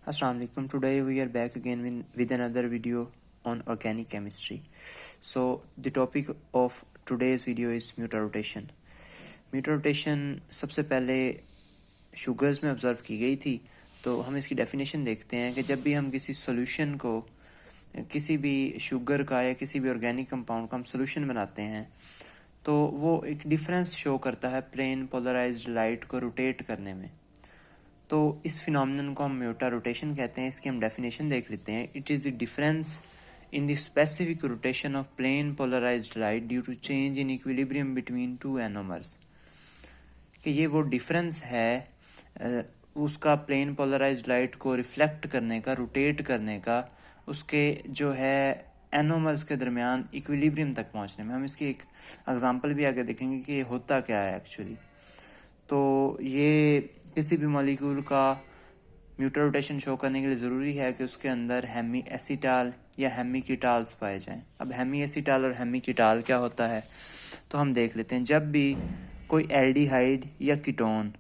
Assalamualaikum. Today we are back again with another video on organic chemistry. So the topic of today's video is mutual rotation. Mutual rotation सबसे पहले sugars में observe की गई थी। तो हम इसकी डेफिनेशन देखते हैं कि जब भी हम किसी सॉल्यूशन को, किसी भी शुगर का या किसी भी ऑर्गेनिक कंपाउंड का हम सॉल्यूशन बनाते हैं तो वो एक डिफरेंस शो करता है प्लेन पोलराइज्ड लाइट को रोटेट करने में। तो इस फिनोमिनन को हम म्यूटा रोटेशन कहते हैं। इसकी हम डेफिनेशन देख लेते हैं। It is the difference in the specific rotation of plane polarized light due to change in equilibrium between two anomers. कि ये वो डिफरेंस है उसका प्लेन पोलराइज्ड लाइट को रिफ्लेक्ट करने का, रोटेट करने का, उसके जो है एनोमर्स के दरमियान इक्विलिब्रियम तक पहुंचने में। हम इसकी एक एग्जांपल भी आगे देखेंगे कि ये होता क्या है एक्चुअली। तो ये किसी भी मॉलिक्यूल का म्यूटल रोटेशन शो करने के लिए ज़रूरी है कि उसके अंदर हेमी एसीटाल या हेमी कीटाल्स पाए जाएं। अब हेमी एसीटाल और हेमी कीटाल क्या होता है तो हम देख लेते हैं। जब भी कोई एल्डिहाइड या कीटोन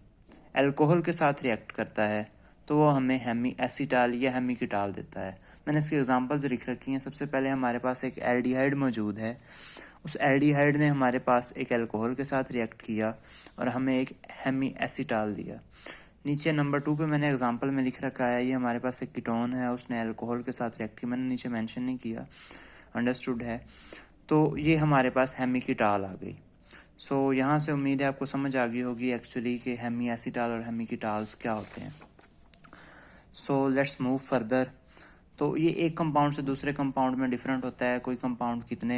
अल्कोहल के साथ रिएक्ट करता है तो वो हमें हेमी एसीटाल या हेमी कीटाल देता है। मैंने इसकी एग्जांपल्स लिख रखी हैं। सबसे पहले हमारे पास एक एल्डिहाइड मौजूद है। उस एल्डिहाइड ने हमारे पास एक अल्कोहल के साथ रिएक्ट किया और हमें एक हेमी एसीटाल दिया। नीचे नंबर 2 पे मैंने एग्जांपल में लिख रखा है, ये हमारे पास एक कीटोन है, उसने अल्कोहल के साथ रिएक्ट किया। मैंने नीचे मेंशन नहीं किया, अंडरस्टूड है। तो ये हमारे पास हेमी कीटाल आ गई। सो यहाँ से उम्मीद है आपको समझ आ गई होगी एक्चुअली कि हेमी एसीटाल और हेमी कीटाल्स क्या होते हैं। So let's move further. तो ये एक कंपाउंड से दूसरे कंपाउंड में डिफरेंट होता है। कोई कंपाउंड कितने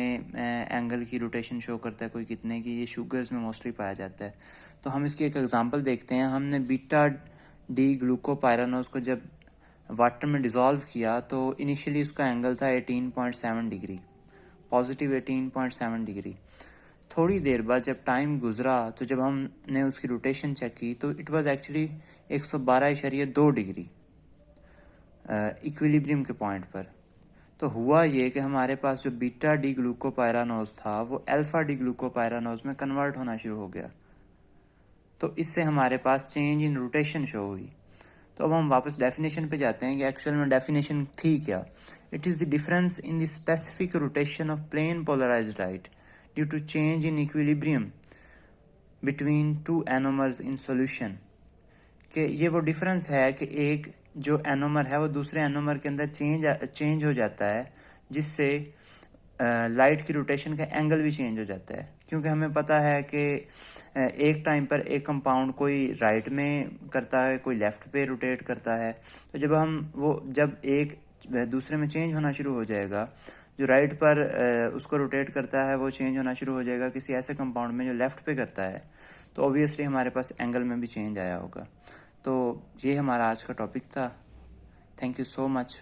एंगल की रोटेशन शो करता है, कोई कितने की। ये शुगर्स में मोस्टली पाया जाता है। तो हम इसकी एक एग्जांपल देखते हैं। हमने बीटा डी ग्लूकोपायरानोज को जब वाटर में डिज़ोल्व किया तो इनिशियली उसका एंगल था 18.7 डिग्री, पॉजिटिव 18.7 डिग्री। थोड़ी देर बाद जब टाइम गुजरा तो जब हमने उसकी रोटेशन चेक की तो it was actually 112.2 degree equilibrium के पॉइंट पर। तो हुआ ये कि हमारे पास जो बीटा डी ग्लूकोपायरानोज था वो अल्फा डी ग्लूकोपायरानोज में कन्वर्ट होना शुरू हो गया। तो इससे हमारे पास चेंज इन रोटेशन शो हुई। तो अब हम वापस डेफिनेशन पे जाते हैं कि एक्चुअल में डेफिनेशन थी क्या। It is the difference in the specific rotation of plane polarized light due to change in equilibrium between two anomers in solution. कि ये वो डिफरेंस है कि एक जो एनोमर है वो दूसरे एनोमर के अंदर चेंज हो जाता है, जिससे लाइट की रोटेशन का एंगल भी चेंज हो जाता है। क्योंकि हमें पता है कि एक टाइम पर एक कंपाउंड कोई राइट में करता है, कोई लेफ्ट पे रोटेट करता है। तो जब एक दूसरे में चेंज होना शुरू हो जाएगा, जो राइट पर उसको रोटेट करता है वो चेंज होना शुरू हो जाएगा किसी ऐसे कंपाउंड में जो लेफ्ट पे करता है। तो ऑब्वियसली हमारे पास एंगल में भी चेंज आया होगा। तो ये हमारा आज का टॉपिक था। Thank you so much.